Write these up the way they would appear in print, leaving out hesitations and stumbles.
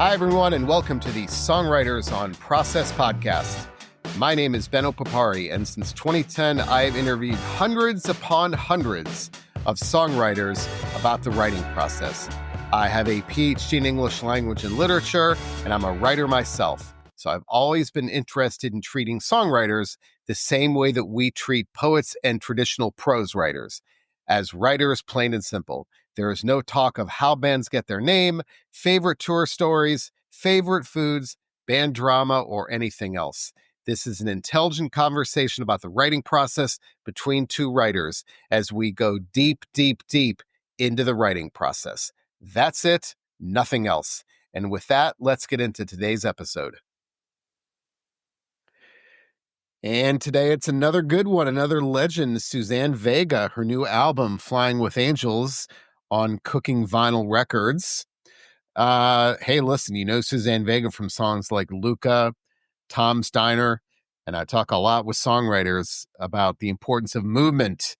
Hi, everyone, and welcome to the Songwriters on Process podcast. My name is Benno Papari, and since 2010, I have interviewed hundreds upon hundreds of songwriters about the writing process. I have a PhD in English language and literature, and I'm a writer myself. So I've always been interested in treating songwriters the same way that we treat poets and traditional prose writers, as writers, plain and simple. There is no talk of how bands get their name, favorite tour stories, favorite foods, band drama, or anything else. This is an intelligent conversation about the writing process between two writers as we go deep, deep, deep into the writing process. That's it, nothing else. And with that, let's get into today's episode. And today it's another good one, another legend, Suzanne Vega, her new album, Flying with Angels, on Cooking Vinyl Records. Hey, listen, you know Suzanne Vega from songs like Luca, Tom's Diner, and I talk a lot with songwriters about the importance of movement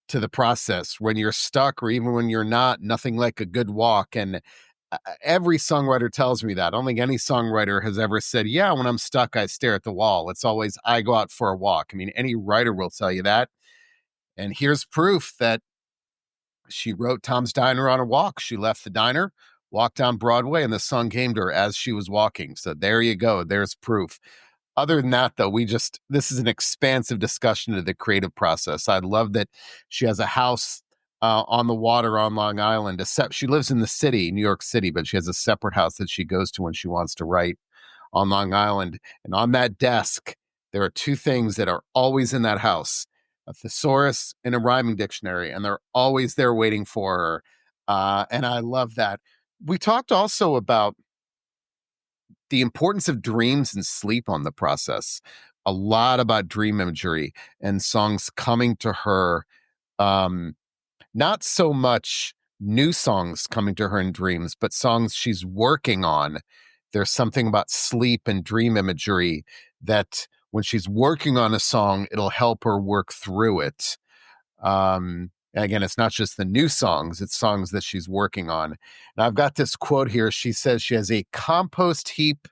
to the process. When you're stuck or even when you're not, nothing like a good walk. And every songwriter tells me that. I don't think any songwriter has ever said, yeah, when I'm stuck, I stare at the wall. It's always, I go out for a walk. I mean, any writer will tell you that. And here's proof that she wrote Tom's Diner on a walk. She left the diner, walked down Broadway, and the song came to her as she was walking. So there you go. There's proof. Other than that, though, this is an expansive discussion of the creative process. I love that she has a house on the water on Long Island. She lives in the city, New York City, but she has a separate house that she goes to when she wants to write on Long Island. And on that desk, there are two things that are always in that house: a thesaurus and a rhyming dictionary, and they're always there waiting for her. And I love that. We talked also about the importance of dreams and sleep on the process. A lot about dream imagery and songs coming to her. Not so much new songs coming to her in dreams, but songs she's working on. There's something about sleep and dream imagery that when she's working on a song, it'll help her work through it. And again, it's not just the new songs, it's songs that she's working on. And I've got this quote here. She says she has a compost heap.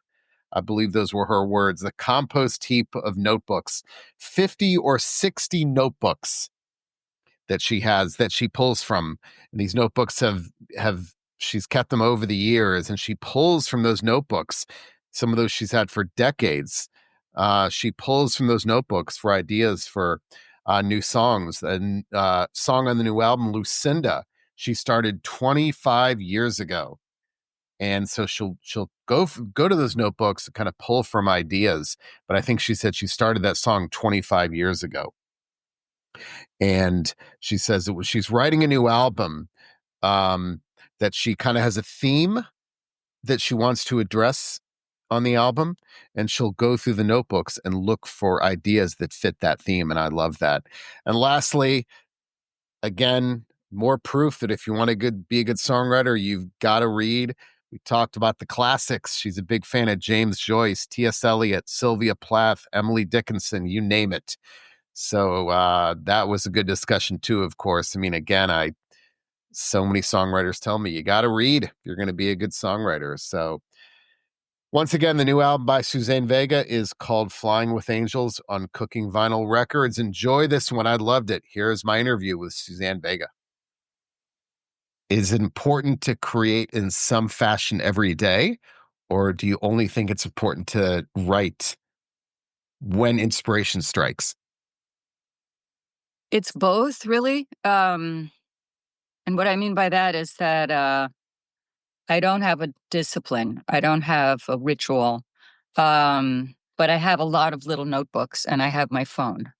I believe those were her words, the compost heap of notebooks, 50 or 60 notebooks that she has, that she pulls from. And these notebooks she's kept them over the years, and she pulls from those notebooks. Some of those she's had for decades. She pulls from those notebooks for ideas for new songs. And song on the new album, Lucinda, she started 25 years ago. And so she'll go to those notebooks and kind of pull from ideas. But I think she said she started that song 25 years ago. And she says that she's writing a new album, that she kind of has a theme that she wants to address on the album, and she'll go through the notebooks and look for ideas that fit that theme. And I love that. And lastly, again, more proof that if you want to be a good songwriter, you've got to read. We talked about the classics. She's a big fan of James Joyce, T.S. Eliot, Sylvia Plath, Emily Dickinson, you name it. So that was a good discussion too, of course. I mean, again, so many songwriters tell me you got to read if you're going to be a good songwriter. So once again, the new album by Suzanne Vega is called Flying with Angels on Cooking Vinyl Records. Enjoy this one. I loved it. Here's my interview with Suzanne Vega. Is it important to create in some fashion every day, or do you only think it's important to write when inspiration strikes? It's both, really. And what I mean by that is that I don't have a discipline. I don't have a ritual. But I have a lot of little notebooks, and I have my phone.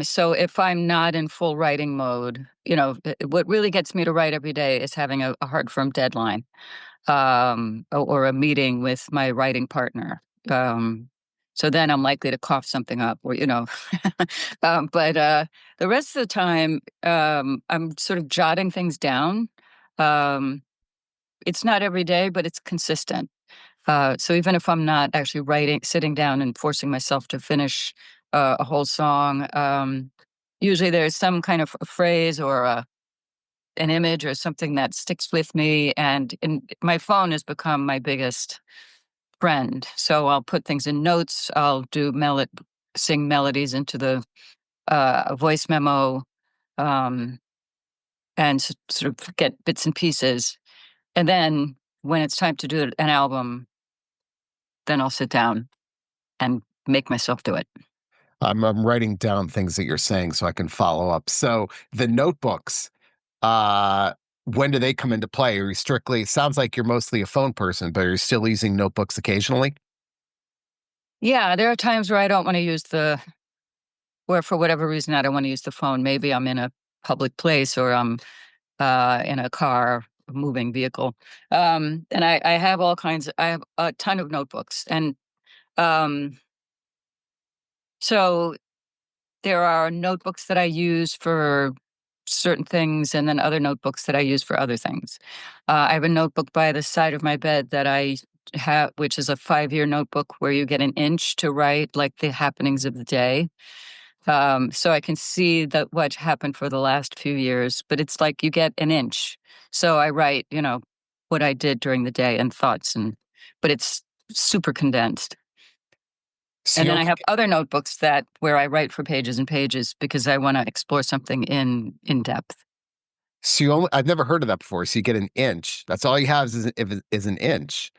So if I'm not in full writing mode, what really gets me to write every day is having a hard, firm deadline, or a meeting with my writing partner. So then I'm likely to cough something up, or but the rest of the time, I'm sort of jotting things down. It's not every day, but it's consistent. So even if I'm not actually sitting down and forcing myself to finish a whole song, usually there's some kind of a phrase or an image or something that sticks with me, and my phone has become my biggest friend. So I'll put things in notes. I'll sing melodies into the voice memo, um, and sort of get bits and pieces. And then when it's time to do an album, then I'll sit down and make myself do it. I'm writing down things that you're saying so I can follow up. So the notebooks, uh, when do they come into play? Are you strictly, sounds like you're mostly a phone person, but are you still using notebooks occasionally? Yeah, there are times where I don't want to use where for whatever reason I don't want to use the phone. Maybe I'm in a public place or I'm in a car, moving vehicle. And I have I have a ton of notebooks. And um, so there are notebooks that I use for certain things, and then other notebooks that I use for other things. I have a notebook by the side of my bed that I have, which is a 5-year notebook where you get an inch to write like the happenings of the day. So I can see that what happened for the last few years, but it's like you get an inch. So I write, what I did during the day and thoughts, but it's super condensed. So And you then I only, have other notebooks that where I write for pages and pages because I want to explore something in depth. I've never heard of that before. So you get an inch. That's all you have is an inch.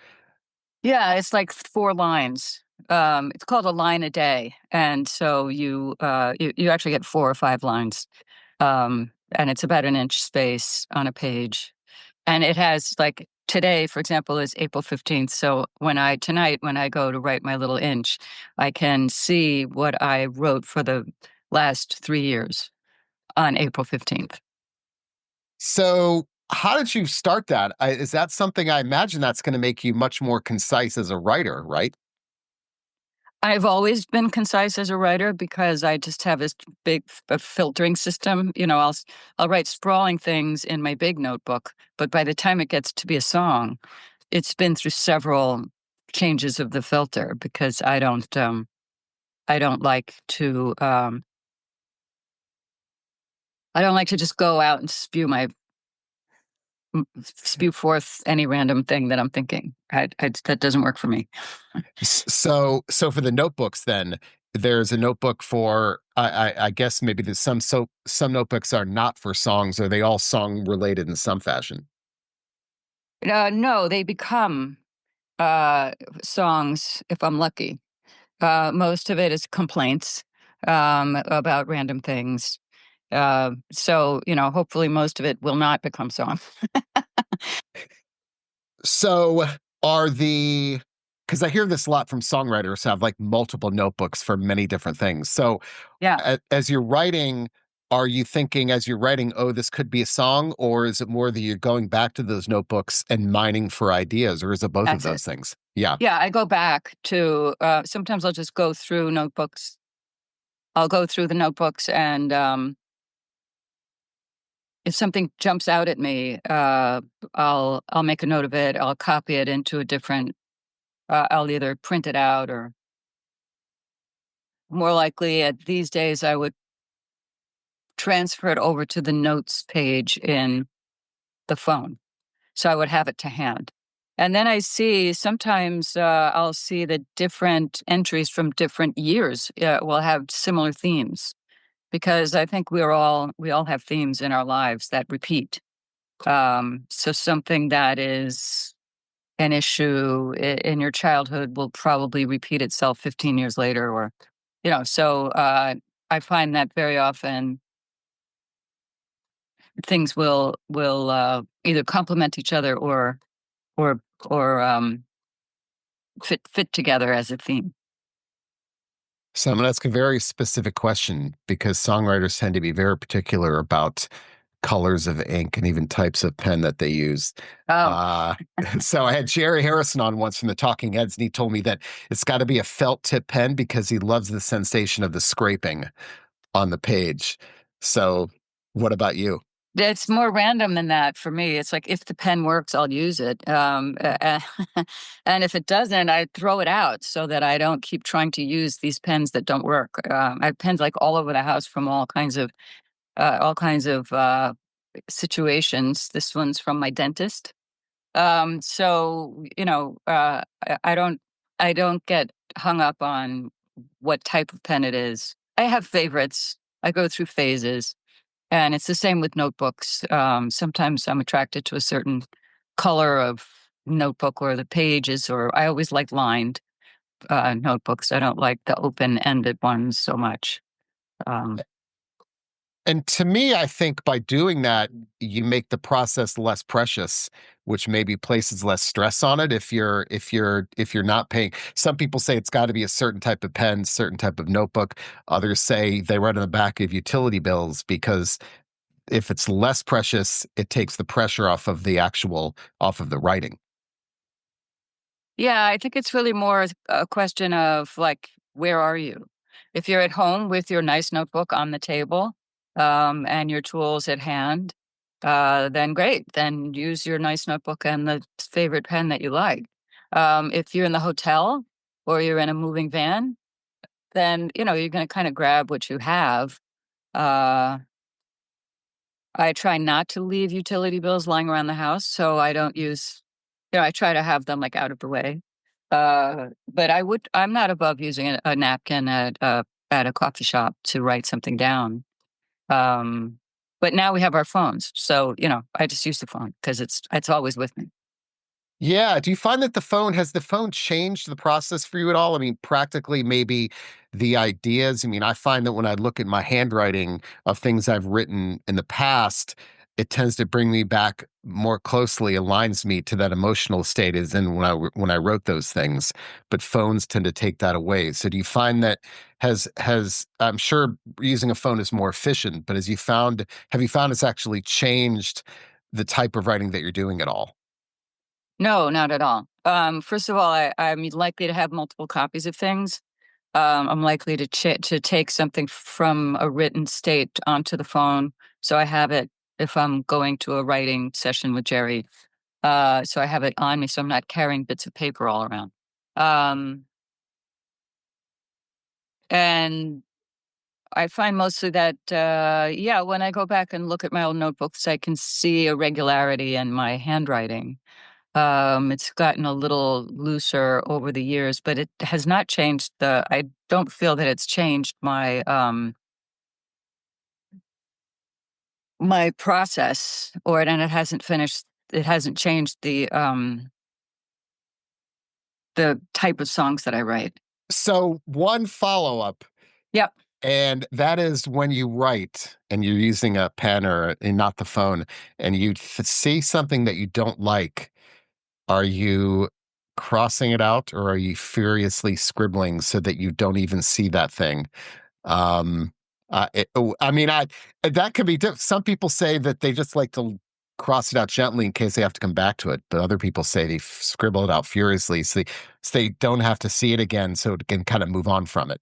Yeah, it's like 4 lines. It's called a line a day, and so you actually get 4 or 5 lines, and it's about an inch space on a page. And it has like today, for example, is April 15th. So tonight, when I go to write my little inch, I can see what I wrote for the last 3 years on April 15th. So how did you start that? Is that something I imagine that's going to make you much more concise as a writer, right? I've always been concise as a writer because I just have this big filtering system. I'll write sprawling things in my big notebook, but by the time it gets to be a song, it's been through several changes of the filter because I don't like to I don't like to just go out and spew forth any random thing that I'm thinking. That doesn't work for me. So for the notebooks, then there's a notebook for I guess maybe there's some notebooks are not for songs. Are they all song related in some fashion? No, they become uh, songs if I'm lucky. Most of it is complaints about random things. So hopefully most of it will not become songs. So are the because I hear this a lot from songwriters have like multiple notebooks for many different things. So Yeah, as you're writing, are you thinking as you're writing, oh, this could be a song, or is it more that you're going back to those notebooks and mining for ideas, or is it both of that's it. those things? Yeah. Yeah, I go back to sometimes I'll just go through notebooks. I'll go through the notebooks and if something jumps out at me, I'll make a note of it. I'll copy it into a different. I'll either print it out or more likely at these days I would transfer it over to the notes page in the phone. So I would have it to hand. And then I see sometimes I'll see that different entries from different years will have similar themes because I think we all have themes in our lives that repeat. So something that is an issue in your childhood will probably repeat itself 15 years later, or So I find that very often things will either complement each other or fit together as a theme. So I'm going to ask a very specific question because songwriters tend to be very particular about colors of ink and even types of pen that they use. Oh, Uh, so I had Jerry Harrison on once from the Talking Heads, and he told me that it's got to be a felt tip pen because he loves the sensation of the scraping on the page. So, what about you? it's more random than that for me. It's like if the pen works, I'll use it, and if it doesn't, I throw it out so that I don't keep trying to use these pens that don't work. I have pens like all over the house from all kinds of situations. This one's from my dentist. So I don't get hung up on what type of pen it is. I have favorites. I go through phases, and it's the same with notebooks. Sometimes I'm attracted to a certain color of notebook or the pages, or I always like lined notebooks. I don't like the open-ended ones so much. Um, And to me, I think by doing that, you make the process less precious, which maybe places less stress on it if you're not paying. Some people say it's got to be a certain type of pen, certain type of notebook. Others say they write on the back of utility bills because if it's less precious, it takes the pressure off of the writing. Yeah, I think it's really more a question of like, where are you? If you're at home with your nice notebook on the table, and your tools at hand, then great. Then use your nice notebook and the favorite pen that you like. If you're in the hotel or you're in a moving van, then you're going to kind of grab what you have. Uh, I try not to leave utility bills lying around the house, so I don't use I try to have them, like, out of the way. But I'm not above using a napkin at a coffee shop to write something down. Um, but now we have our phones, so, I just use the phone because it's always with me. Yeah. Do you find that has the phone changed the process for you at all? I mean, practically, maybe the ideas. I mean, I find that when I look at my handwriting of things I've written in the past, it tends to bring me back more closely, aligns me to that emotional state as in when I wrote those things. But phones tend to take that away. So do you find that has I'm sure using a phone is more efficient, but have you found it's actually changed the type of writing that you're doing at all? No, not at all. First of all, I'm likely to have multiple copies of things. I'm likely to take something from a written state onto the phone, so I have it if I'm going to a writing session with Jerry. So I have it on me, so I'm not carrying bits of paper all around. Um, and I find mostly that, yeah, when I go back and look at my old notebooks, I can see a regularity in my handwriting. It's gotten a little looser over the years, but it has not changed I don't feel that it's changed my process, and it hasn't changed the type of songs that I write. So, one follow-up, Yep. and that is when you write and you're using a pen and not the phone, and you see something that you don't like, are you crossing it out or are you furiously scribbling so that you don't even see that thing? Um, I mean, that could be some people say that they just like to cross it out gently in case they have to come back to it, but other people say they scribble it out furiously so they don't have to see it again, so it can kind of move on from it.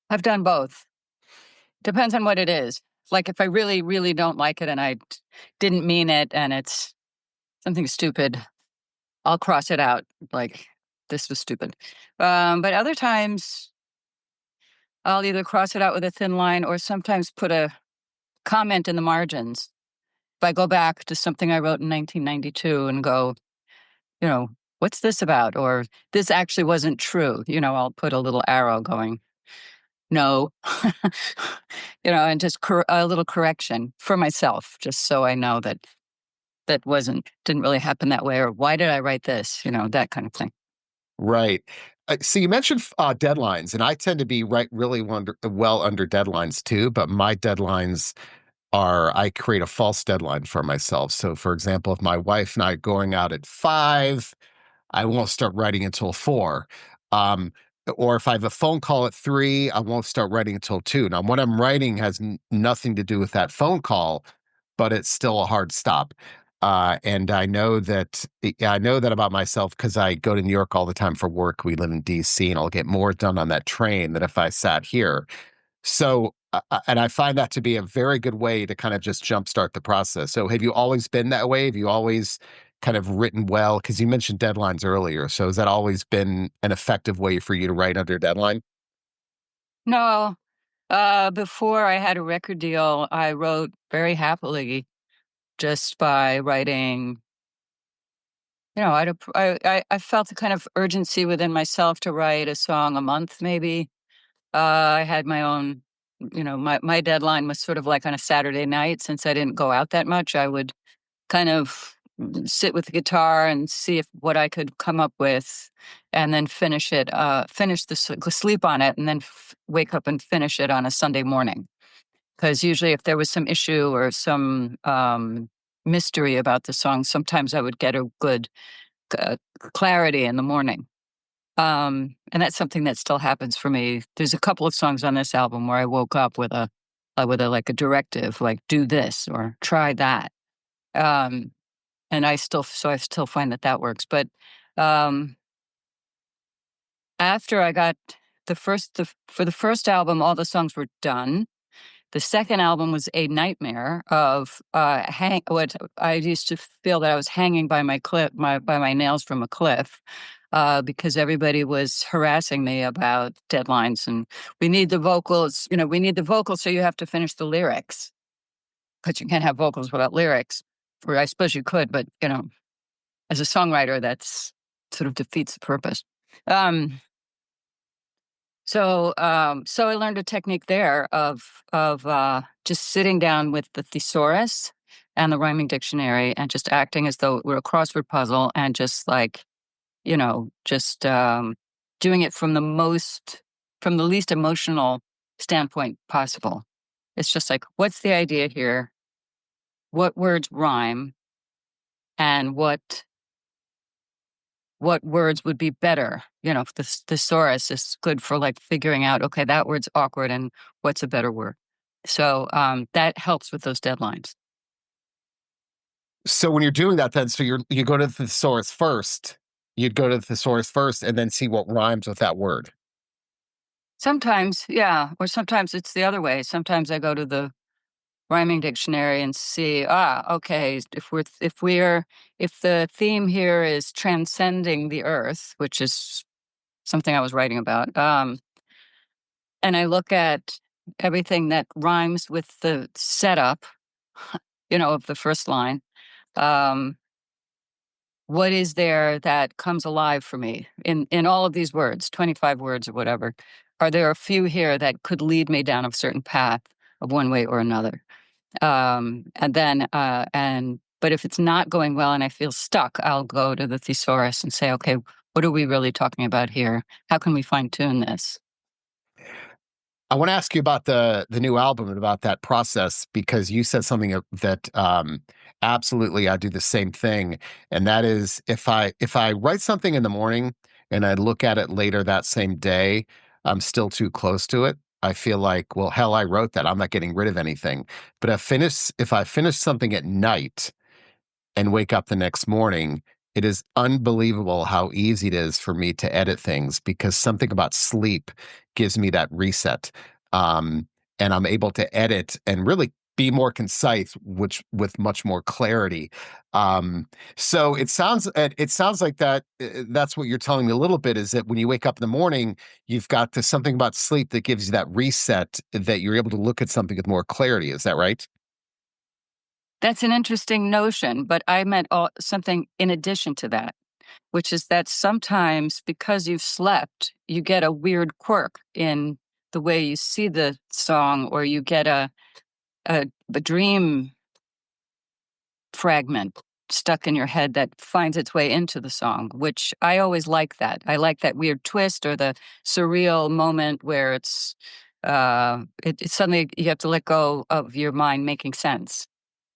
I've done both. Depends on what it is. Like if I really, really don't like it and didn't mean it and it's something stupid, I'll cross it out. Like this was stupid. But other times I'll either cross it out with a thin line or sometimes put a comment in the margins. If I go back to something I wrote in 1992 and go, you know, what's this about? Or this actually wasn't true. I'll put a little arrow going, no, and just a little correction for myself, just so I know that didn't really happen that way. Or why did I write this? That kind of thing. Right. So you mentioned deadlines, and I tend to be right really well under deadlines too, but my deadlines I create a false deadline for myself. So, for example, if my wife and I are going out at 5, I won't start writing until 4. Um, or if I have a phone call at 3, I won't start writing until 2. Now, what I'm writing has nothing to do with that phone call, but it's still a hard stop. And I know that about myself because I go to New York all the time for work. We live in DC, and I'll get more done on that train than if I sat here. So, and I find that to be a very good way to kind of just jumpstart the process. So, have you always been that way? Have you always kind of written well? Because you mentioned deadlines earlier. So, has that always been an effective way for you to write under deadline? No, before I had a record deal, I wrote very happily. just by writing. I felt the kind of urgency within myself to write a song a month, maybe. I had my own, my deadline was sort of like on a Saturday night. Since I didn't go out that much, I would kind of sit with the guitar and see if what I could come up with, and then sleep on it, and then wake up and finish it on a Sunday morning. Because usually, if there was some issue or some mystery about the song, sometimes I would get a good uh, clarity in the morning. And that's something that still happens for me. There's a couple of songs on this album where I woke up with a like a directive, like do this or try that. Um, and I still find that that works. But um, after I got for the first album, all the songs were done. The second album was a nightmare of what I used to feel that I was hanging by by my nails from a cliff, because everybody was harassing me about deadlines, and we need the vocals. We need the vocals, so you have to finish the lyrics, but you can't have vocals without lyrics. Or I suppose you could, but as a songwriter, that's sort of defeats the purpose. Um, so I learned a technique there of just sitting down with the thesaurus and the rhyming dictionary and just acting as though it were a crossword puzzle, and just like, just doing it from the least emotional standpoint possible. It's just like, what's the idea here? What words rhyme, and what words would be better? If the thesaurus is good for like figuring out, okay, that word's awkward, and what's a better word? So that helps with those deadlines. So when you're doing that, then you go to the thesaurus first. You'd go to the thesaurus first and then see what rhymes with that word. Sometimes, yeah, or sometimes it's the other way. Sometimes I go to the rhyming dictionary and see, okay, if the theme here is transcending the earth, which is something I was writing about, and I look at everything that rhymes with the setup, of the first line. Um, what is there that comes alive for me in all of these words, 25 words or whatever? Are there a few here that could lead me down a certain path of one way or another? But if it's not going well and I feel stuck, I'll go to the thesaurus and say, okay, what are we really talking about here? How can we fine tune this? I want to ask you about the new album and about that process, because you said something that absolutely I do the same thing, and that is if I write something in the morning and I look at it later that same day, I'm still too close to it. I feel like, well, hell, I wrote that. I'm not getting rid of anything. But if I finish something at night and wake up the next morning, it is unbelievable how easy it is for me to edit things, because something about sleep gives me that reset. Um, and I'm able to edit and really be more concise, which with much more clarity. Um, so it sounds like that's what you're telling me a little bit, is that when you wake up in the morning, you've got something about sleep that gives you that reset, that you're able to look at something with more clarity. Is that right? That's an interesting notion, but I meant something in addition to that, which is that sometimes because you've slept, you get a weird quirk in the way you see the song, or you get a dream fragment stuck in your head that finds its way into the song, which I always like that. I like that weird twist or the surreal moment where it's suddenly you have to let go of your mind making sense.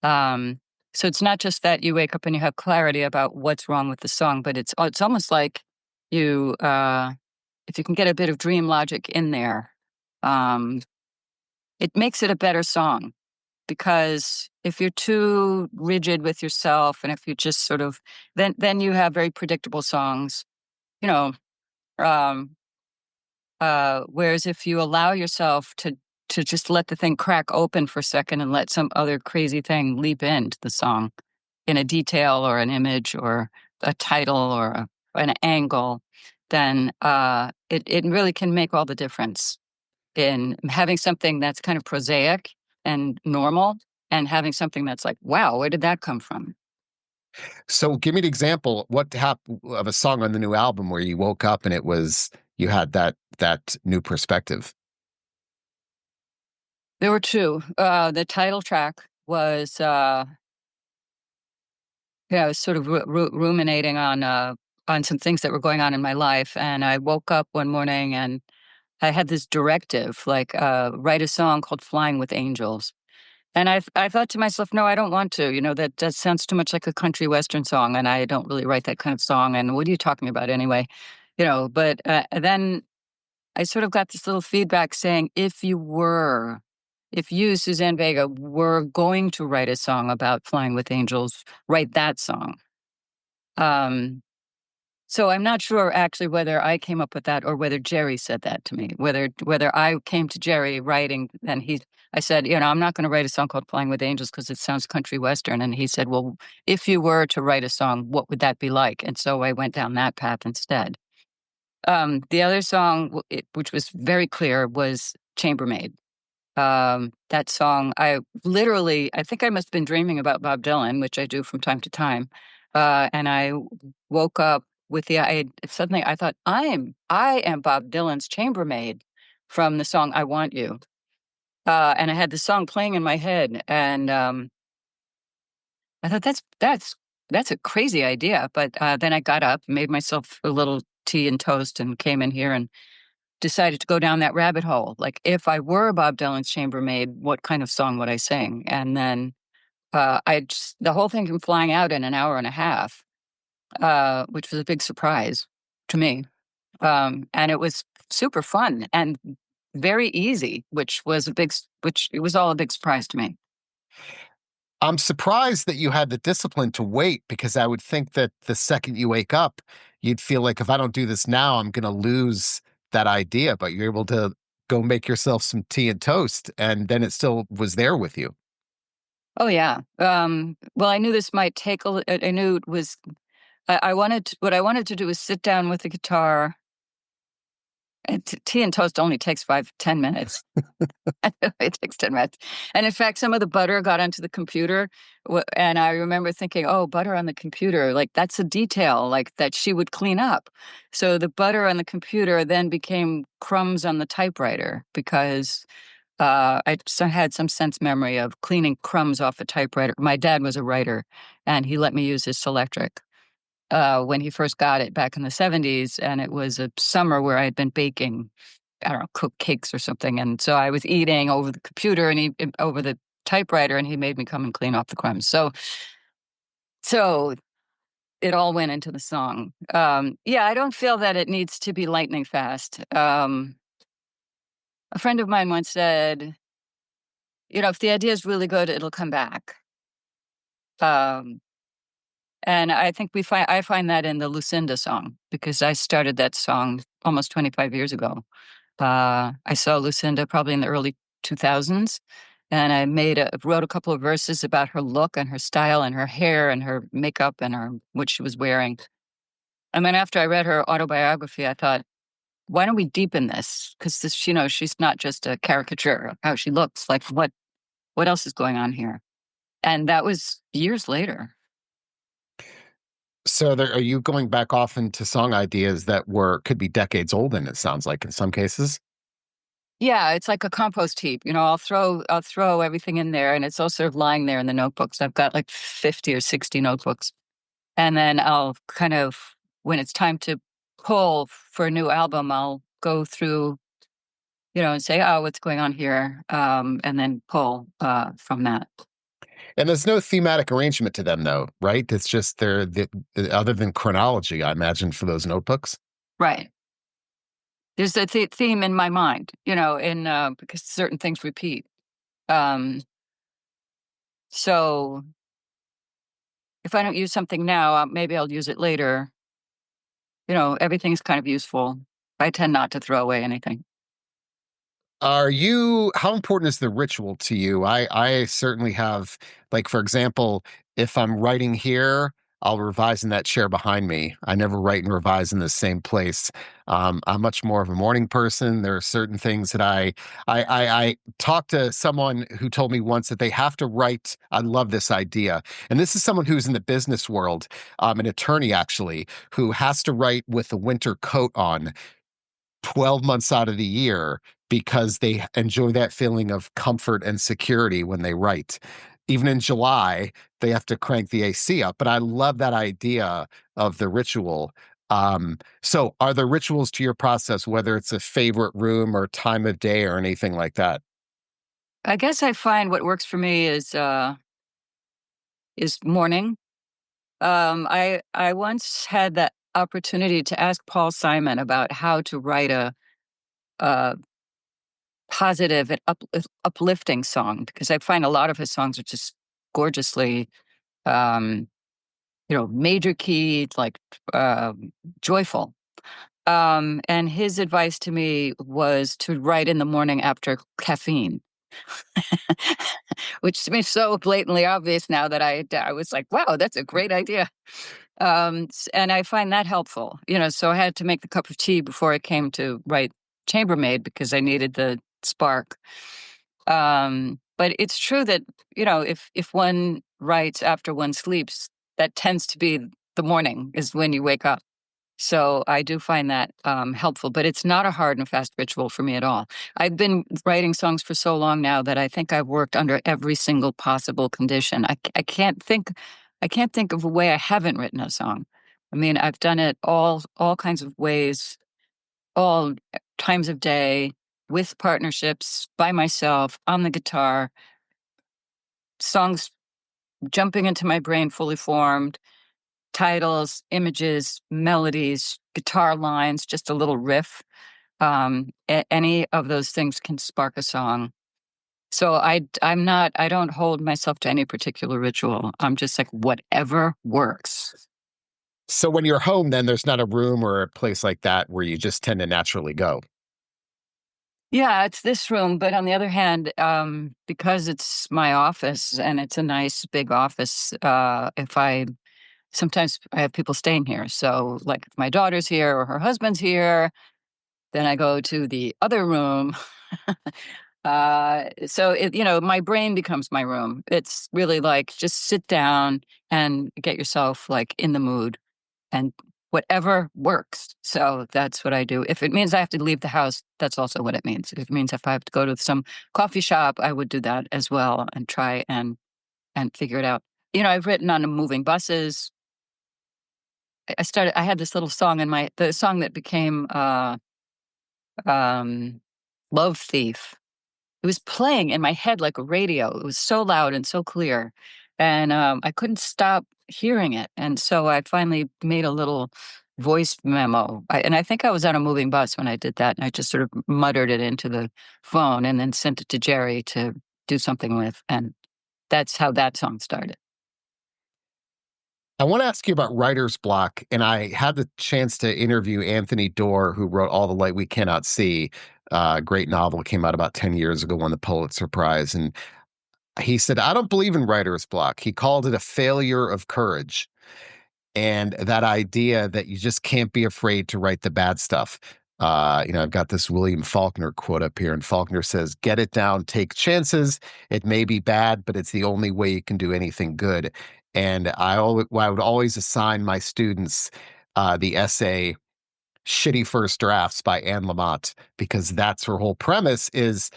Um, so it's not just that you wake up and you have clarity about what's wrong with the song, but it's almost like you if you can get a bit of dream logic in there, um, it makes it a better song. Because if you're too rigid with yourself, and if you just sort of then you have very predictable songs, you know. Um, whereas if you allow yourself to just let the thing crack open for a second and let some other crazy thing leap into the song in a detail or an image or a title or an angle, then it really can make all the difference in having something that's kind of prosaic and normal. and having something that's like, wow, where did that come from? So give me an example. What happened of a song on the new album where you woke up and it was you had that new perspective? There were two. The title track was, yeah, I was sort of ruminating on some things that were going on in my life, and I woke up one morning and I had this directive, like, write a song called "Flying with Angels." And I thought to myself, "No, I don't want to, that sounds too much like a country western song, and I don't really write that kind of song, and what are you talking about anyway?" But, then I sort of got this little feedback saying, if you, Suzanne Vega, were going to write a song about flying with angels, write that song. Um, so I'm not sure actually whether I came up with that or whether Jerry said that to me. Whether I came to Jerry writing and I said, I'm not going to write a song called "Flying with Angels" because it sounds country western, and he said, "Well, if you were to write a song, what would that be like?" And so I went down that path instead. The other song, which was very clear, was "Chambermaid." That song, I think I must have been dreaming about Bob Dylan, which I do from time to time. And I woke up with suddenly I thought, I am Bob Dylan's chambermaid from the song "I Want You." And I had the song playing in my head, and I thought that's a crazy idea. But then I got up, made myself a little tea and toast, and came in here and decided to go down that rabbit hole. Like, if I were Bob Dylan's chambermaid, what kind of song would I sing? And then the whole thing came flying out in an hour and a half, which was a big surprise to me. And it was super fun and very easy, which it was all a big surprise to me. I'm surprised that you had the discipline to wait because I would think that the second you wake up, you'd feel like if I don't do this now, I'm going to lose that idea. But you're able to go make yourself some tea and toast, and then it still was there with you. Oh yeah. Well, I knew this might take I knew it was. What I wanted to do was sit down with the guitar. And tea and toast only takes 5-10 minutes. It takes 10 minutes. And in fact, some of the butter got onto the computer. And I remember thinking, oh, butter on the computer, like that's a detail like that she would clean up. So the butter on the computer then became crumbs on the typewriter because had some sense memory of cleaning crumbs off a typewriter. My dad was a writer and he let me use his Selectric when he first got it back in the 70s. And it was a summer where I had been baking, I don't know, cook cakes or something. And so I was eating over the computer and over the typewriter, and he made me come and clean off the crumbs. So it all went into the song. Yeah, I don't feel that it needs to be lightning fast. A friend of mine once said, if the idea is really good, it'll come back. Um, and I think I find that in the Lucinda song because I started that song almost 25 years ago. I saw Lucinda probably in the early 2000s, and wrote a couple of verses about her look and her style and her hair and her makeup and what she was wearing. And then after I read her autobiography, I thought, why don't we deepen this? Because she's not just a caricature of how she looks. Like, what else is going on here? And that was years later. So, are you going back often to song ideas that could be decades old? And it sounds like in some cases. Yeah, it's like a compost heap. I'll throw everything in there, and it's all sort of lying there in the notebooks. I've got like 50 or 60 notebooks. And then I'll kind of, when it's time to pull for a new album, I'll go through, and say, oh, what's going on here? And then pull from that. And there's no thematic arrangement to them, though, right? It's just other than chronology, I imagine, for those notebooks. Right. There's a theme in my mind, because certain things repeat. Um, so if I don't use something now, maybe I'll use it later. Everything's kind of useful. I tend not to throw away anything. How important is the ritual to you? I certainly have, like, for example, if I'm writing here, I'll revise in that chair behind me. I never write and revise in the same place. I'm much more of a morning person. There are certain things that I talked to someone who told me once that they have to write. I love this idea, and this is someone who's in the business world, an attorney actually, who has to write with a winter coat on 12 months out of the year because they enjoy that feeling of comfort and security when they write. Even in July, they have to crank the AC up. But I love that idea of the ritual. So, are there rituals to your process, whether it's a favorite room or time of day or anything like that? I guess I find what works for me is morning. I once had the opportunity to ask Paul Simon about how to write a positive and uplifting song, because I find a lot of his songs are just gorgeously, um, major key, like joyful. And his advice to me was to write in the morning after caffeine, which to me is so blatantly obvious now that I was like, wow, that's a great idea. And I find that helpful, so I had to make the cup of tea before I came to write Chambermaid because I needed the spark. But it's true that, if one writes after one sleeps, that tends to be the morning is when you wake up. So I do find that helpful, but it's not a hard and fast ritual for me at all. I've been writing songs for so long now that I think I've worked under every single possible condition. I can't think of a way I haven't written a song. I mean, I've done it all kinds of ways, all times of day, with partnerships, by myself, on the guitar, songs jumping into my brain fully formed, titles, images, melodies, guitar lines, just a little riff. Any of those things can spark a song. So I don't hold myself to any particular ritual. I'm just like, whatever works. So, when you're home, then there's not a room or a place like that where you just tend to naturally go. Yeah, it's this room, but on the other hand, because it's my office and it's a nice big office, if I sometimes I have people staying here. So, like, if my daughter's here or her husband's here, then I go to the other room. My brain becomes my room. It's really like just sit down and get yourself like in the mood and whatever works. So that's what I do. If it means I have to leave the house, that's also what it means. If it means if I have to go to some coffee shop, I would do that as well and try and figure it out. I've written on moving buses. I had this little song the song that became um Love Thief. It was playing in my head like a radio. It was so loud and so clear, and, I couldn't stop hearing it, and so I finally made a little voice memo, and I think I was on a moving bus when I did that, and I just sort of muttered it into the phone and then sent it to Jerry to do something with, and that's how that song started. I want to ask you about writer's block, and I had the chance to interview Anthony Doerr, who wrote All the Light We Cannot See. A great novel came out about 10 years ago, won the Pulitzer Prize. And he said, I don't believe in writer's block. He called it a failure of courage. And that idea that you just can't be afraid to write the bad stuff. I've got this William Faulkner quote up here, and Faulkner says, "Get it down, take chances. It may be bad, but it's the only way you can do anything good." And I would always assign my students the essay "Shitty First Drafts" by Anne Lamott, because that's her whole premise is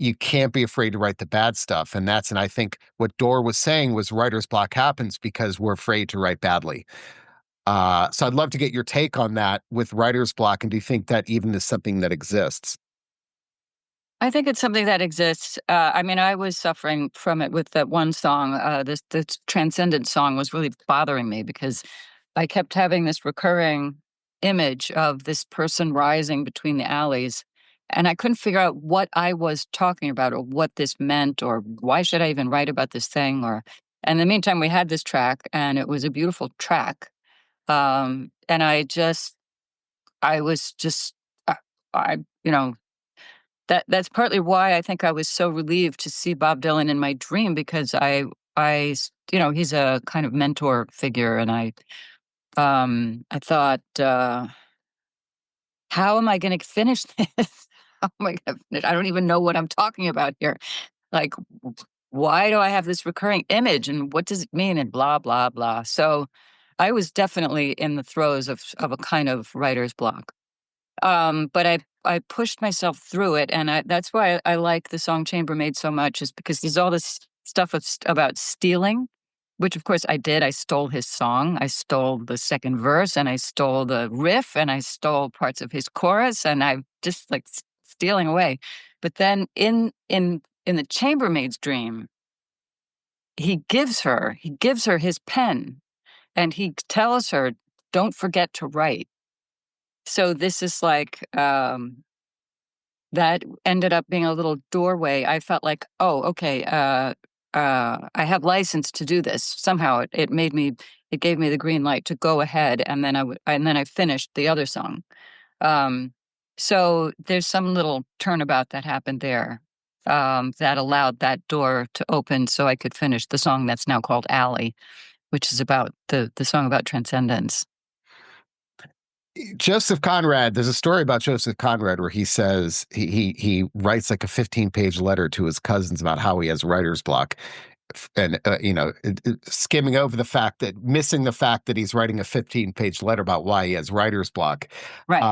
you can't be afraid to write the bad stuff. And I think what Dor was saying was writer's block happens because we're afraid to write badly. So I'd love to get your take on that with writer's block. And do you think that even is something that exists? I think it's something that exists. I mean, I was suffering from it with that one song. This transcendent song was really bothering me because I kept having this recurring image of this person rising between the alleys, and I couldn't figure out what I was talking about or what this meant or why should I even write about this thing. Or, and in the meantime, we had this track, and it was a beautiful track. And I was just, I, you know, that's partly why I think I was so relieved to see Bob Dylan in my dream because he's a kind of mentor figure, and I thought, how am I going to finish this? How am I going to finish? I don't even know what I'm talking about here. Like, why do I have this recurring image, and what does it mean, and blah blah blah. So, I was definitely in the throes of a kind of writer's block. But I pushed myself through it, and that's why I like the song Chambermaid so much, is because there's all this stuff about stealing, which of course I did. I stole his song, I stole the second verse, and I stole the riff, and I stole parts of his chorus, and I just like stealing away. But then in the chambermaid's dream, he gives her his pen, and he tells her, "Don't forget to write." So this is like that ended up being a little doorway. I felt like, oh, okay, I have license to do this. Somehow it gave me the green light to go ahead, and then I finished the other song. Um, so there's some little turnabout that happened there, that allowed that door to open so I could finish the song that's now called Alley, which is about the song about transcendence. Joseph Conrad, there's a story about Joseph Conrad where he says he writes like a 15-page letter to his cousins about how he has writer's block, and skimming over the fact that missing the fact that he's writing a 15-page letter about why he has writer's block. Right.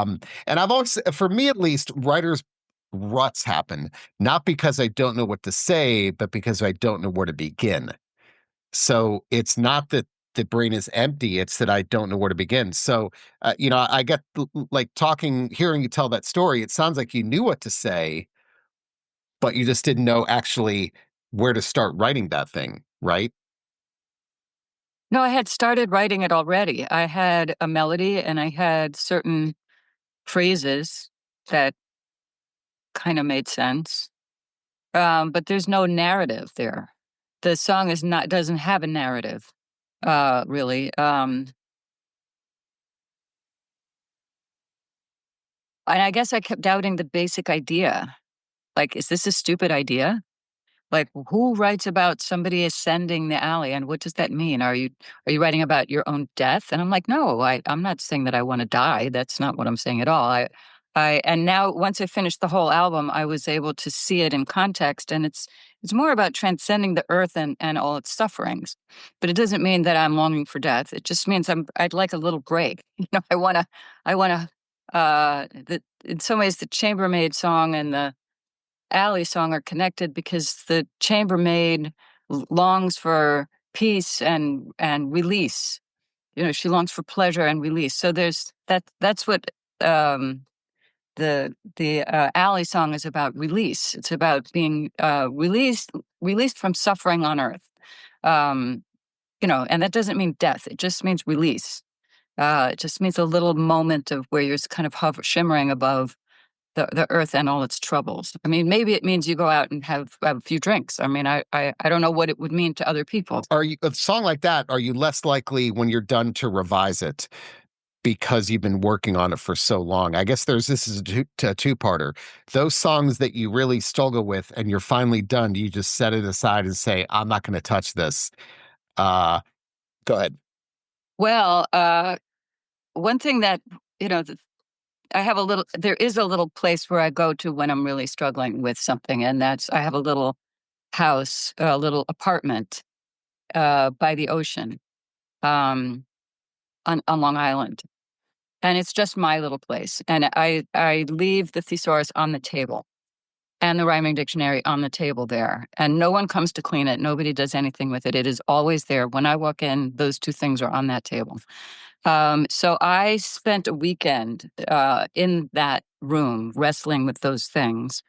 And I've always, for me at least, writer's ruts happen not because I don't know what to say, but because I don't know where to begin. So it's not that the brain is empty, it's that I don't know where to begin. So, I get like hearing you tell that story, it sounds like you knew what to say, but you just didn't know actually where to start writing that thing, right? No, I had started writing it already. I had a melody, and I had certain phrases that kind of made sense. But there's no narrative there. The song doesn't have a narrative, really. And I guess I kept doubting the basic idea. Like, is this a stupid idea? Like, who writes about somebody ascending the alley, and what does that mean? Are you writing about your own death? And I'm like, no, I'm not saying that I want to die. That's not what I'm saying at all. And now once I finished the whole album, I was able to see it in context, and it's more about transcending the earth and all its sufferings. But it doesn't mean that I'm longing for death. It just means I'd like a little break. I wanna in some ways the chambermaid song and the alley song are connected, because the chambermaid longs for peace and release. She longs for pleasure and release. So there's that's what um the alley song is about: release. It's about being released from suffering on earth. um and that doesn't mean death, it just means release. It just means a little moment of where you're kind of shimmering above the earth and all its troubles. I mean, maybe it means you go out and have a few drinks. I mean, I don't know what it would mean to other people. Are you a song like that? Are you less likely when you're done to revise it because you've been working on it for so long? I guess this is a two-parter. Those songs that you really struggle with and you're finally done, do you just set it aside and say, I'm not going to touch this? Uh, Go ahead. Well, one thing that you know, th- there is a little place where I go to when I'm really struggling with something, and I have a little house, a little apartment by the ocean, um, on Long Island, and it's just my little place. And I leave the thesaurus on the table, and the rhyming dictionary on the table there. And no one comes to clean it. Nobody does anything with it. It is always there. When I walk in, those two things are on that table. So I spent a weekend in that room wrestling with those things.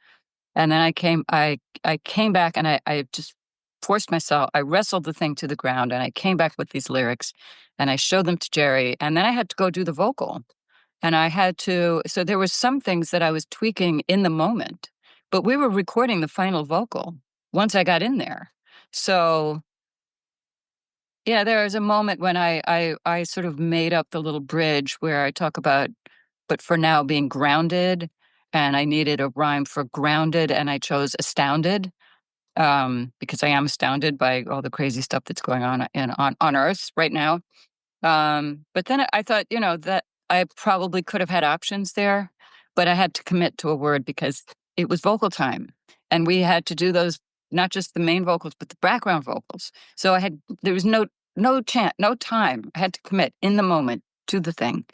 And then I came back, and I just forced myself. I wrestled the thing to the ground, and I came back with these lyrics, and I showed them to Jerry. And then I had to go do the vocal. And so there was some things that I was tweaking in the moment, but we were recording the final vocal once I got in there. So yeah, there was a moment when I sort of made up the little bridge where I talk about, but for now, being grounded, and I needed a rhyme for grounded, and I chose astounded. because I am astounded by all the crazy stuff that's going on on Earth right now. But then I thought, that I probably could have had options there, but I had to commit to a word because it was vocal time, and we had to do those, not just the main vocals, but the background vocals. So there was no chance, no time. I had to commit in the moment to the thing,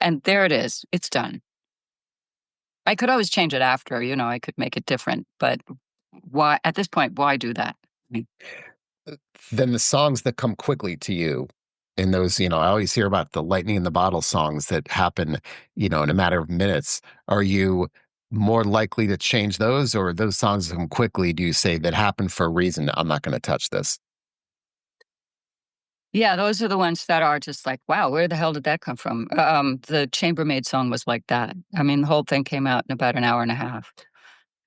and there it is. It's done. I could always change it after, I could make it different, but why at this point, why do that? Then the songs that come quickly to you in those, I always hear about the lightning in the bottle songs that happen, in a matter of minutes. Are you more likely to change those, or those songs that come quickly, do you say that happen for a reason? I'm not going to touch this. Yeah, those are the ones that are just like, wow, where the hell did that come from? The Chambermaid song was like that. I mean, the whole thing came out in about an hour and a half.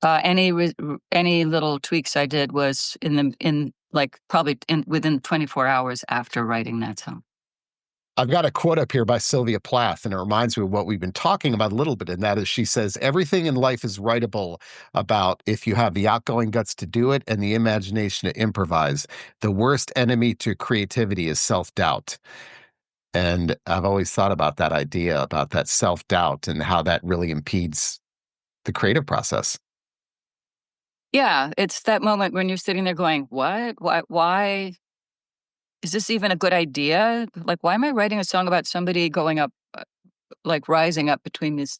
Any little tweaks I did was in like probably within 24 hours after writing that song. I've got a quote up here by Sylvia Plath, and it reminds me of what we've been talking about a little bit. And that is, she says, everything in life is writable about if you have the outgoing guts to do it and the imagination to improvise. The worst enemy to creativity is self doubt. And I've always thought about that idea, about that self doubt and how that really impedes the creative process. Yeah, it's that moment when you're sitting there going, what? Why is this even a good idea? Like, why am I writing a song about somebody going up, like rising up between this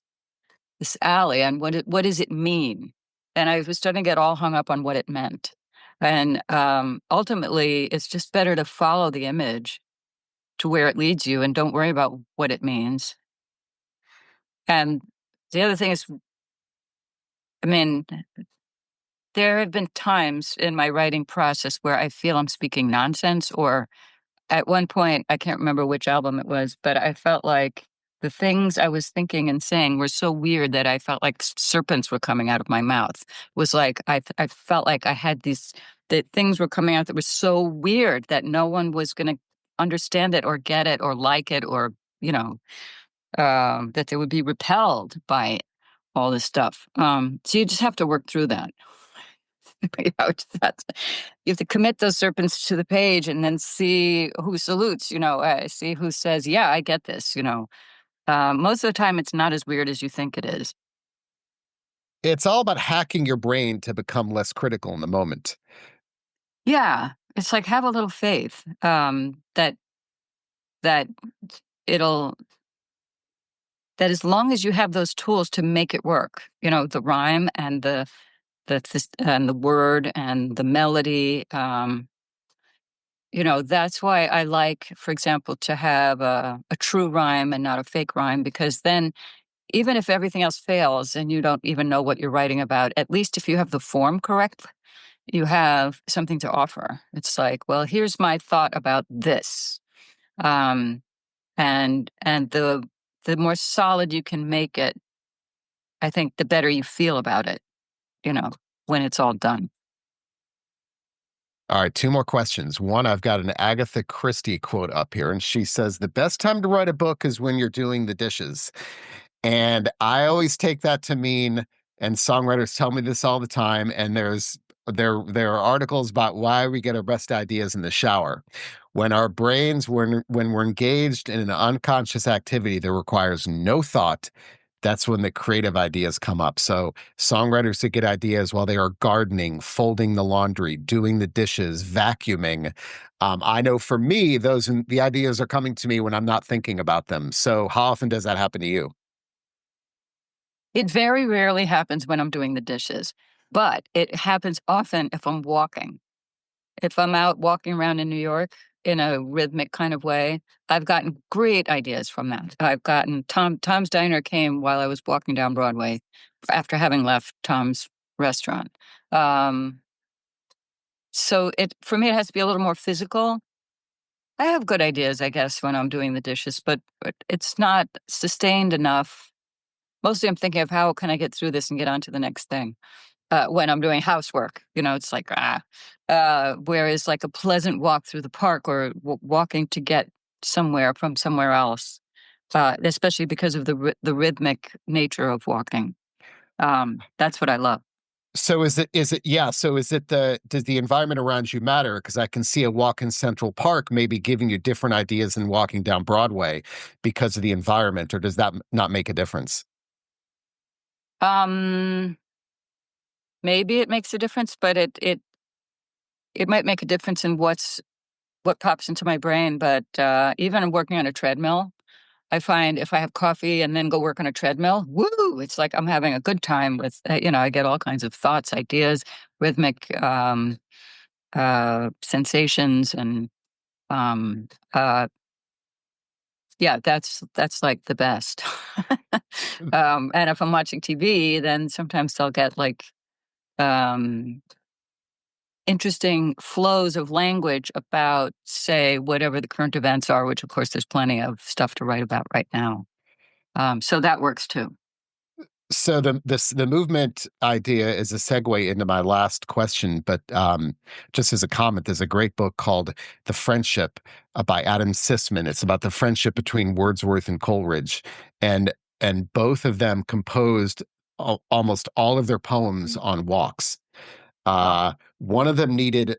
alley, and what does it mean? And I was starting to get all hung up on what it meant. And ultimately, it's just better to follow the image to where it leads you and don't worry about what it means. And the other thing is, I mean, there have been times in my writing process where I feel I'm speaking nonsense, or at one point, I can't remember which album it was, but I felt like the things I was thinking and saying were so weird that I felt like serpents were coming out of my mouth. Was like I felt like I had that things were coming out that were so weird that no one was going to understand it or get it or like it, or that they would be repelled by all this stuff. So you just have to work through that. That's, you have to commit those serpents to the page and then see who salutes, see who says, yeah, I get this, most of the time it's not as weird as you think it is. It's all about hacking your brain to become less critical in the moment. Yeah. It's like, have a little faith, that it'll, that as long as you have those tools to make it work, the rhyme and and the word and the melody, that's why I like, for example, to have a true rhyme and not a fake rhyme, because then even if everything else fails and you don't even know what you're writing about, at least if you have the form correct, you have something to offer. It's like, well, here's my thought about this. Um, and the more solid you can make it, I think the better you feel about it, you know, when it's all done. All right, two more questions. One, I've got an Agatha Christie quote up here, and she says, the best time to write a book is when you're doing the dishes. And I always take that to mean, and songwriters tell me this all the time, and there are articles about why we get our best ideas in the shower. When our brains, when we're engaged in an unconscious activity that requires no thought, that's when the creative ideas come up. So songwriters that get ideas while they are gardening, folding the laundry, doing the dishes, vacuuming. I know for me, the ideas are coming to me when I'm not thinking about them. So how often does that happen to you? It very rarely happens when I'm doing the dishes, but it happens often if I'm walking. If I'm out walking around in New York in a rhythmic kind of way, I've gotten great ideas from that. I've gotten Tom's Diner came while I was walking down Broadway after having left Tom's restaurant. Um, so it for me it has to be a little more physical. I have good ideas, I guess, when I'm doing the dishes, but it's not sustained enough. Mostly I'm thinking of how can I get through this and get on to the next thing. When I'm doing housework. It's like, whereas like a pleasant walk through the park or walking to get somewhere from somewhere else, especially because of the rhythmic nature of walking. That's what I love. So yeah, so is it does the environment around you matter? Because I can see a walk in Central Park maybe giving you different ideas than walking down Broadway because of the environment, or does that not make a difference? Um, Maybe it makes a difference, but it might make a difference in what pops into my brain. But even working on a treadmill, I find if I have coffee and then go work on a treadmill, woo, it's like I'm having a good time with, I get all kinds of thoughts, ideas, rhythmic sensations, and um, uh, yeah, that's like the best. And if I'm watching TV, then sometimes I'll get like um, interesting flows of language about, say, whatever the current events are, which of course there's plenty of stuff to write about right now. So that works too. So the movement idea is a segue into my last question, but just as a comment, there's a great book called The Friendship by Adam Sisman. It's about the friendship between Wordsworth and Coleridge, and both of them composed almost all of their poems on walks. Wow. One of them needed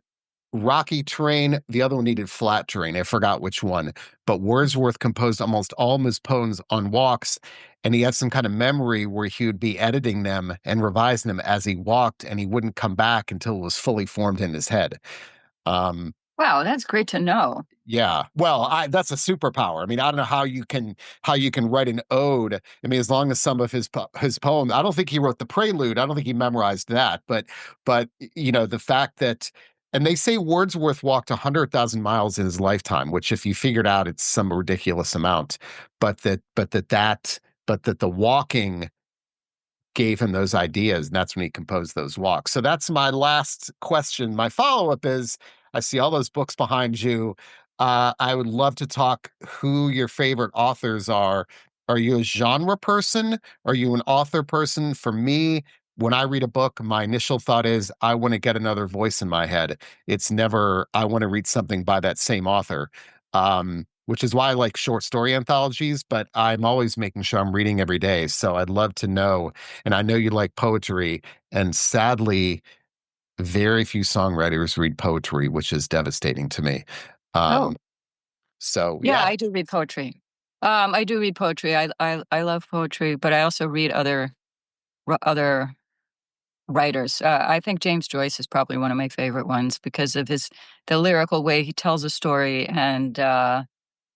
rocky terrain, the other one needed flat terrain. I forgot which one. But Wordsworth composed almost all of his poems on walks, and he had some kind of memory where he would be editing them and revising them as he walked, and he wouldn't come back until it was fully formed in his head. Um, Wow, that's great to know. yeah. Well, that's a superpower. I mean, I don't know how you can write an ode. I mean, as long as some of his poem, I don't think he wrote the prelude. I don't think he memorized that. But you know, the fact that and they say Wordsworth walked 100,000 miles in his lifetime, which if you figured out it's some ridiculous amount. But that the walking gave him those ideas, and that's when he composed those walks. So that's my last question. My follow-up is, I see all those books behind you. I would love to talk who your favorite authors are. Are you a genre person? Are you an author person? For me, when I read a book, my initial thought is I want to get another voice in my head. It's never I want to read something by that same author. Which is why I like short story anthologies, but I'm always making sure I'm reading every day. So I'd love to know, and I know you like poetry, and sadly, very few songwriters read poetry, which is devastating to me. Oh, Um, so yeah, yeah. I do read poetry. I do read poetry. I love poetry, but I also read other writers. I think James Joyce is probably one of my favorite ones because of his the lyrical way he tells a story, and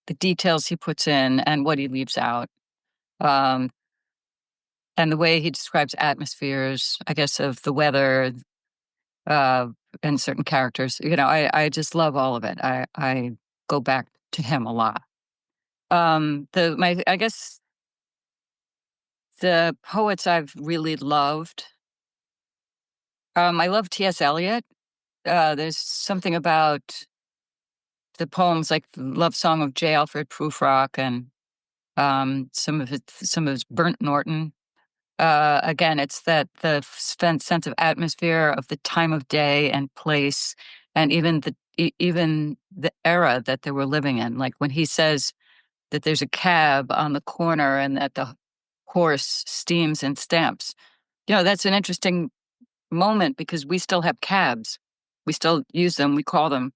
the details he puts in and what he leaves out. Um, and the way he describes atmospheres, I guess, of the weather, uh, and certain characters. I just love all of it. I go back to him a lot. I guess the poets I've really loved. I love T.S. Eliot. There's something about the poems like the Love Song of J. Alfred Prufrock and some of his Burnt Norton. Again, it's that the sense of atmosphere of the time of day and place, and even the era that they were living in. Like when he says that there's a cab on the corner and that the horse steams and stamps. That's an interesting moment because we still have cabs. We still use them. We call them,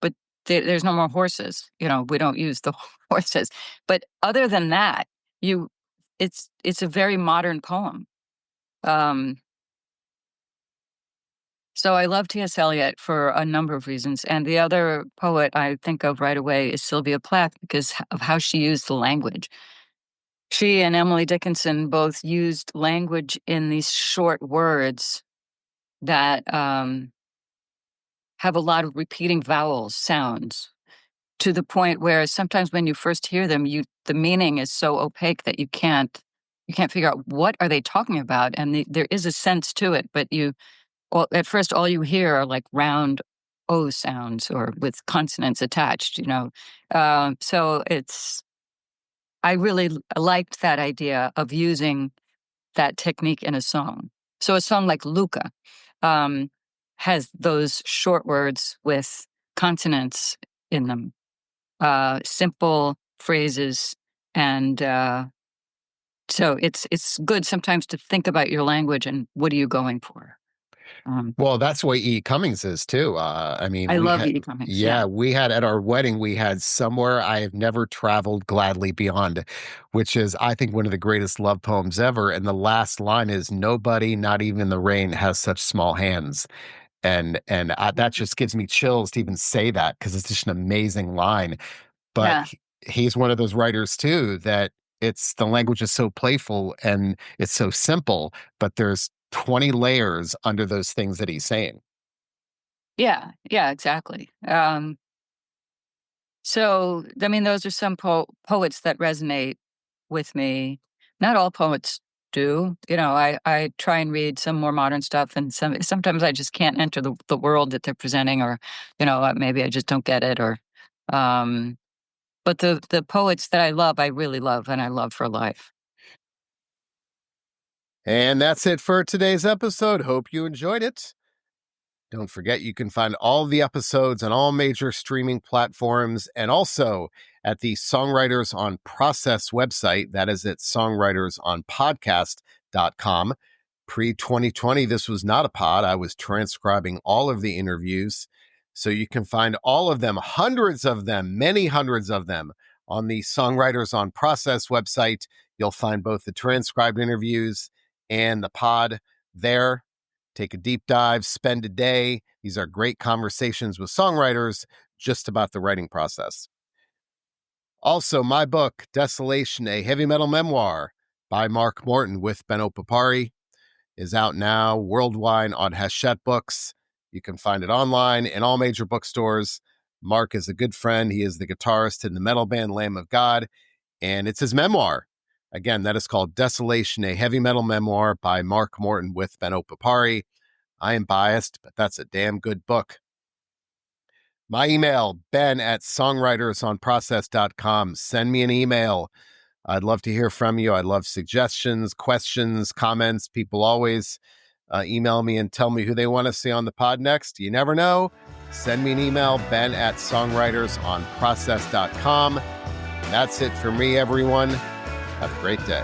but there's no more horses. We don't use the horses. But other than that, you, it's a very modern poem. Um, so I love T.S. Eliot for a number of reasons. And the other poet I think of right away is Sylvia Plath because of how she used the language. She and Emily Dickinson both used language in these short words that have a lot of repeating vowels, sounds, to the point where sometimes when you first hear them, the meaning is so opaque that you can't figure out what are they talking about, and there is a sense to it, but well, at first all you hear are like round O sounds or with consonants attached. So I really liked that idea of using that technique in a song. So a song like Luca um, has those short words with consonants in them, simple phrases, and so it's good sometimes to think about your language and what are you going for. Well, that's the way E. Cummings is too. I mean, I love E. Cummings. Yeah. we had at our wedding, we had Somewhere I Have Never Traveled Gladly Beyond, which is, I think, one of the greatest love poems ever. And the last line is, "Nobody, not even the rain, has such small hands." And that just gives me chills to even say that because it's just an amazing line. But Yeah. he's one of those writers too that it's the language is so playful and it's so simple, but there's 20 layers under those things that he's saying. Yeah. Yeah. Exactly. So, I mean, those are some poets that resonate with me. Not all poets do. I try and read some more modern stuff, and sometimes I just can't enter the world that they're presenting, or maybe I just don't get it, or um, but the poets that I love, I really love, and I love for life. And that's it for today's episode. Hope you enjoyed it. Don't forget, you can find all the episodes on all major streaming platforms and also at the Songwriters on Process website. That is at songwritersonpodcast.com. Pre 2020, this was not a pod. I was transcribing all of the interviews. So you can find all of them, hundreds of them, many hundreds of them on the Songwriters on Process website. You'll find both the transcribed interviews and the pod there. Take a deep dive, spend a day. These are great conversations with songwriters just about the writing process. Also, my book, Desolation, a Heavy Metal Memoir by Mark Morton with Benno Papari, is out now worldwide on Hachette Books. You can find it online in all major bookstores. Mark is a good friend. He is the guitarist in the metal band Lamb of God, and it's his memoir. Again, that is called Desolation, a Heavy Metal Memoir by Mark Morton with Benno Papari. I am biased, but that's a damn good book. My email, ben@songwritersonprocess.com. Send me an email. I'd love to hear from you. I'd love suggestions, questions, comments. People always email me and tell me who they want to see on the pod next. You never know. Send me an email, ben@songwritersonprocess.com. That's it for me, everyone. Have a great day.